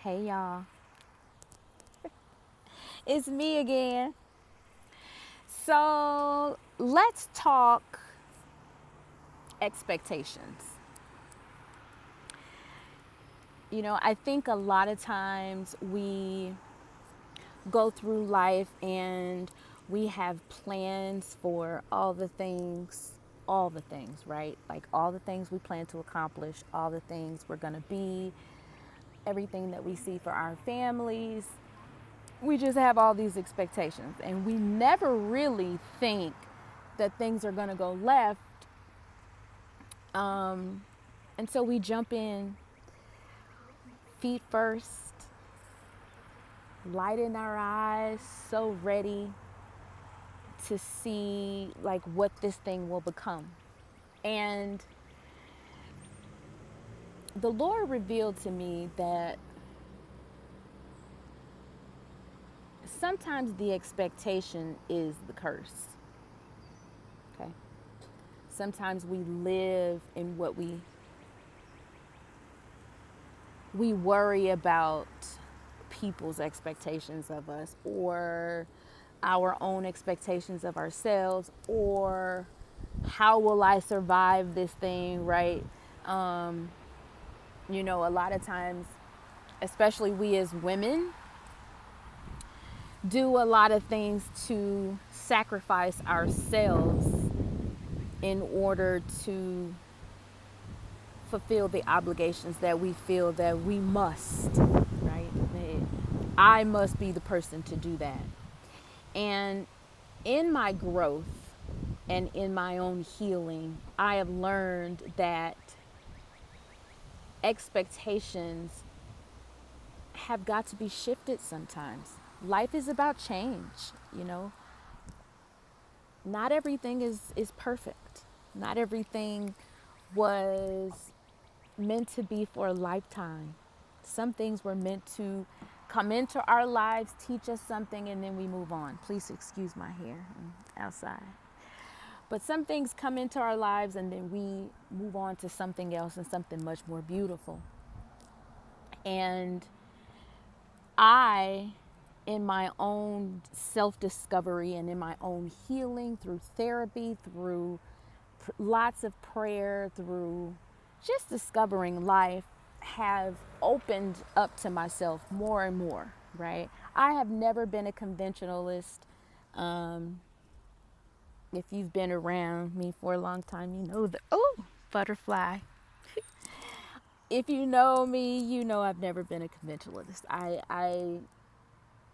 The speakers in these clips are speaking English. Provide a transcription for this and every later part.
Hey y'all, it's me again. So let's talk expectations. I think a lot of times we go through life and we have plans for all the things, right? Like all the things we plan to accomplish, all the things we're going to be, everything that we see for our families. We just have all these expectations and we never really think that things are going to go left. And so we jump in feet first, light in our eyes, so ready to see like what this thing will become. And the Lord revealed to me that sometimes the expectation is the curse. Okay. Sometimes we live in what we worry about people's expectations of us or our own expectations of ourselves or how will I survive this thing, right? A lot of times, especially we as women, do a lot of things to sacrifice ourselves in order to fulfill the obligations that we feel that we must, right? I must be the person to do that. And in my growth and in my own healing, I have learned that expectations have got to be shifted sometimes. Life is about change, you know. Not everything is perfect. Not everything was meant to be for a lifetime. Some things were meant to come into our lives, teach us something, and then we move on. Please excuse my hair. I'm outside. But some things come into our lives and then we move on to something else and something much more beautiful. And I, in my own self discovery and in my own healing through therapy, through lots of prayer, through just discovering life, have opened up to myself more and more, right? I have never been a conventionalist. If you've been around me for a long time, you know that, oh, butterfly. If you know me, you know I've never been a conventionalist. I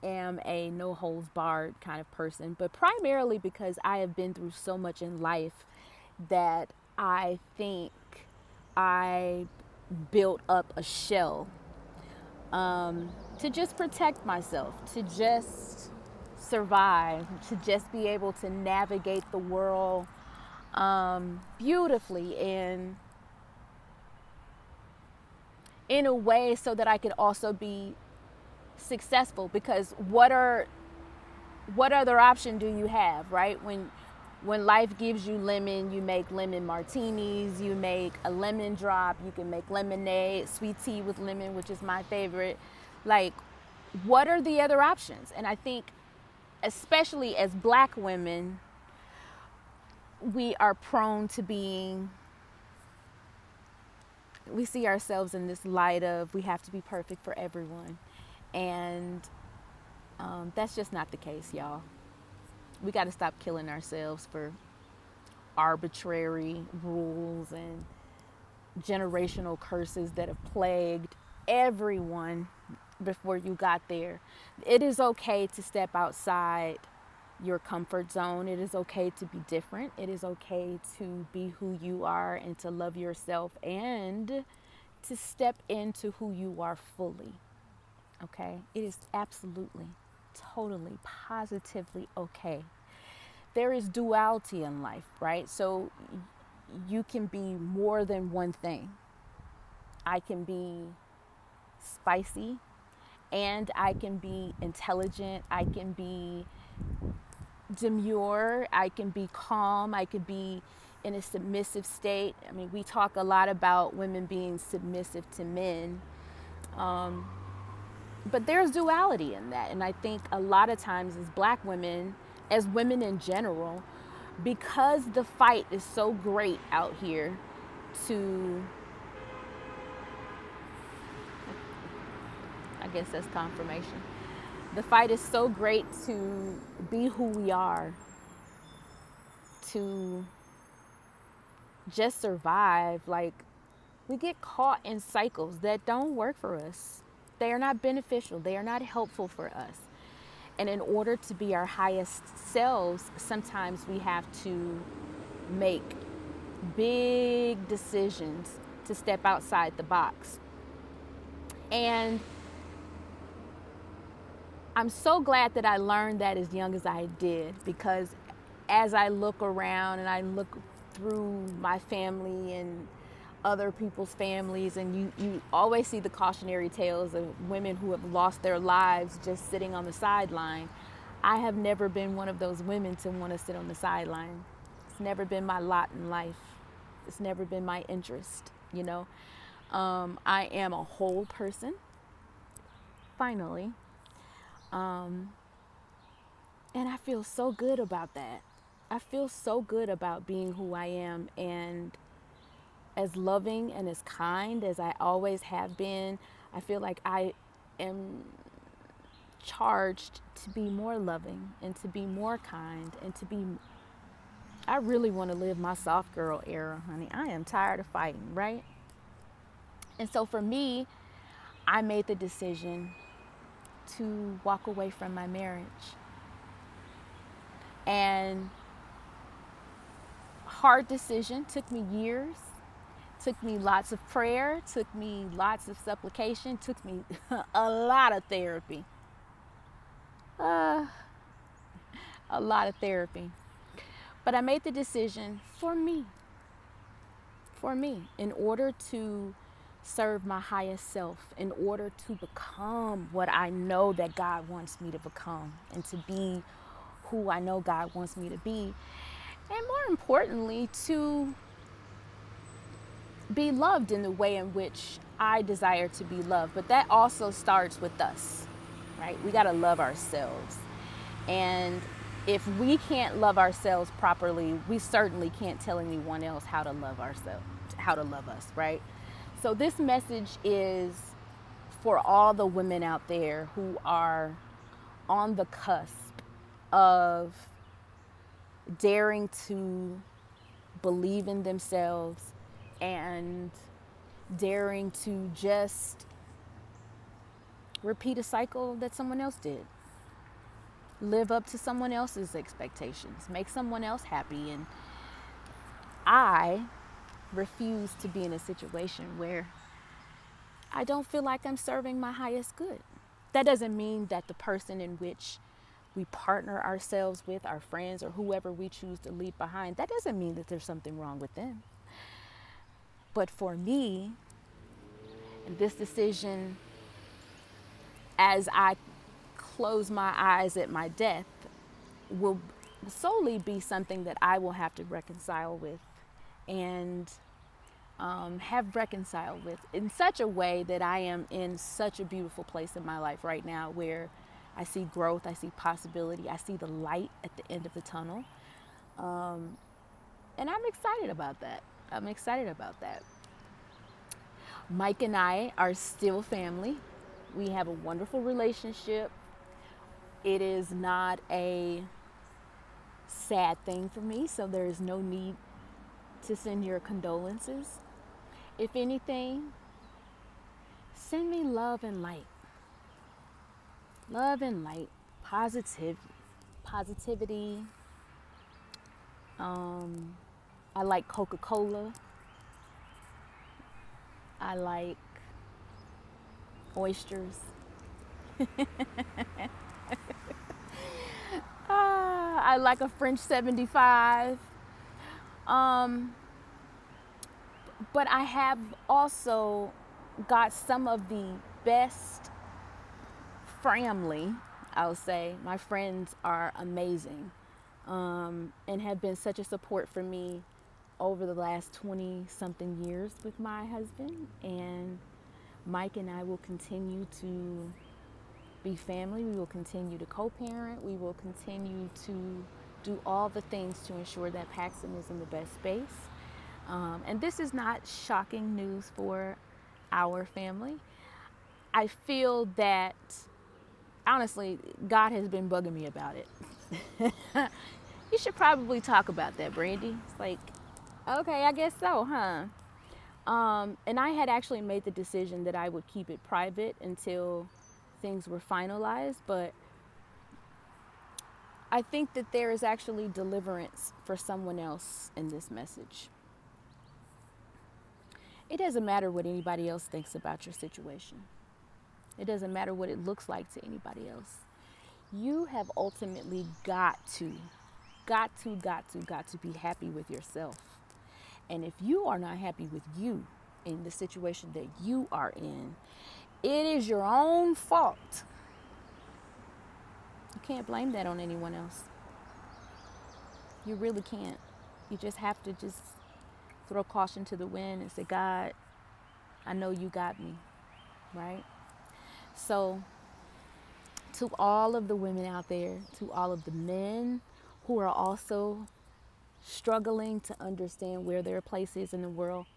am a no holds barred kind of person, but primarily because I have been through so much in life that I think I built up a shell to just protect myself, to just survive, to just be able to navigate the world beautifully and in a way so that I could also be successful. Because what other option do you have, right? When life gives you lemon, you make lemon martinis, you make a lemon drop, you can make lemonade, sweet tea with lemon, which is my favorite. Like, what are the other options? And I think, especially as Black women, we are prone to we see ourselves in this light of we have to be perfect for everyone. And that's just not the case, y'all. We got to stop killing ourselves for arbitrary rules and generational curses that have plagued everyone before you got there. It is okay to step outside your comfort zone. It is okay to be different. It is okay to be who you are and to love yourself and to step into who you are fully. Okay? It is absolutely, totally, positively okay. There is duality in life, right? So you can be more than one thing. I can be spicy and I can be intelligent. I can be demure. I can be calm. I could be in a submissive state. I mean, we talk a lot about women being submissive to men. But there's duality in that. And I think a lot of times as black women, as women in general, because the fight is so great out here to, I guess that's confirmation. The fight is so great to be who we are, to just survive. Like, we get caught in cycles that don't work for us. They are not beneficial, they are not helpful for us. And in order to be our highest selves, sometimes we have to make big decisions to step outside the box. And I'm so glad that I learned that as young as I did, because as I look around and I look through my family and other people's families, and you always see the cautionary tales of women who have lost their lives just sitting on the sideline. I have never been one of those women to want to sit on the sideline. It's never been my lot in life. It's never been my interest, you know. I am a whole person, finally. And I feel so good about that. I feel so good about being who I am, and as loving and as kind as I always have been. I feel like I am charged to be more loving and to be more kind and to be, I really want to live my soft girl era, honey. I am tired of fighting, right? And so for me, I made the decision to walk away from my marriage. And hard decision, took me years, took me lots of prayer, took me lots of supplication, took me a lot of therapy. A lot of therapy. But I made the decision for me, in order to serve my highest self, in order to become what I know that God wants me to become, and to be who I know God wants me to be. And more importantly, to be loved in the way in which I desire to be loved. But that also starts with us, right? We got to love ourselves. And if we can't love ourselves properly, we certainly can't tell anyone else how to love ourselves, how to love us, right? So this message is for all the women out there who are on the cusp of daring to believe in themselves and daring to just repeat a cycle that someone else did. Live up to someone else's expectations, make someone else happy. And I refuse to be in a situation where I don't feel like I'm serving my highest good. That doesn't mean that the person in which we partner ourselves with, our friends or whoever we choose to leave behind, that doesn't mean that there's something wrong with them. But for me, this decision, as I close my eyes at my death, will solely be something that I will have to reconcile with, and have reconciled with in such a way that I am in such a beautiful place in my life right now, where I see growth, I see possibility, I see the light at the end of the tunnel. And I'm excited about that. Mike and I are still family. We have a wonderful relationship. It is not a sad thing for me, so there is no need to send your condolences. If anything, send me love and light. Love and light, positivity. I like Coca-Cola. I like oysters. I like a French 75. But I have also got some of the best family, I'll say. My friends are amazing, and have been such a support for me over the last 20 something years with my husband. And Mike and I will continue to be family. We will continue to co-parent. We will continue to do all the things to ensure that Paxton is in the best space. And this is not shocking news for our family. I feel that, honestly, God has been bugging me about it. You should probably talk about that, Brandy. It's like, okay, I guess so, huh? And I had actually made the decision that I would keep it private until things were finalized, but I think that there is actually deliverance for someone else in this message. It doesn't matter what anybody else thinks about your situation. It doesn't matter what it looks like to anybody else. You have ultimately got to be happy with yourself. And if you are not happy with you in the situation that you are in, it is your own fault. You can't blame that on anyone else. You really can't. You just have to just throw caution to the wind and say, God, I know you got me, right? So to all of the women out there, to all of the men who are also struggling to understand where their place is in the world,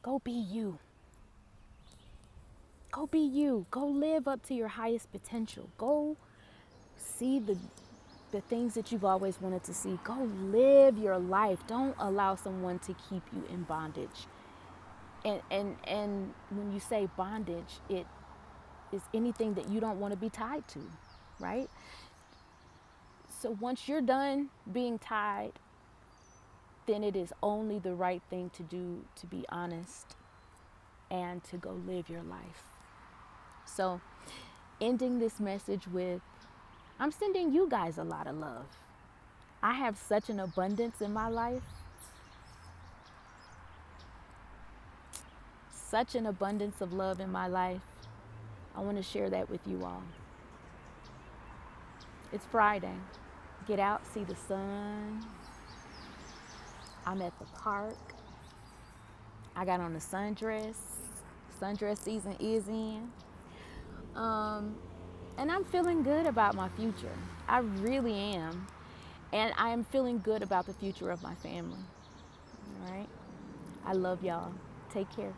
go be you. Go be you. Go live up to your highest potential. Go see the things that you've always wanted to see. Go live your life. Don't allow someone to keep you in bondage. And when you say bondage, it is anything that you don't want to be tied to, right? So once you're done being tied, then it is only the right thing to do to be honest and to go live your life. So ending this message with, I'm sending you guys a lot of love. I have such an abundance in my life. Such an abundance of love in my life. I want to share that with you all. It's Friday. Get out, see the sun. I'm at the park. I got on a sundress. Sundress season is in. And I'm feeling good about my future. I really am. And I am feeling good about the future of my family. All right? I love y'all. Take care.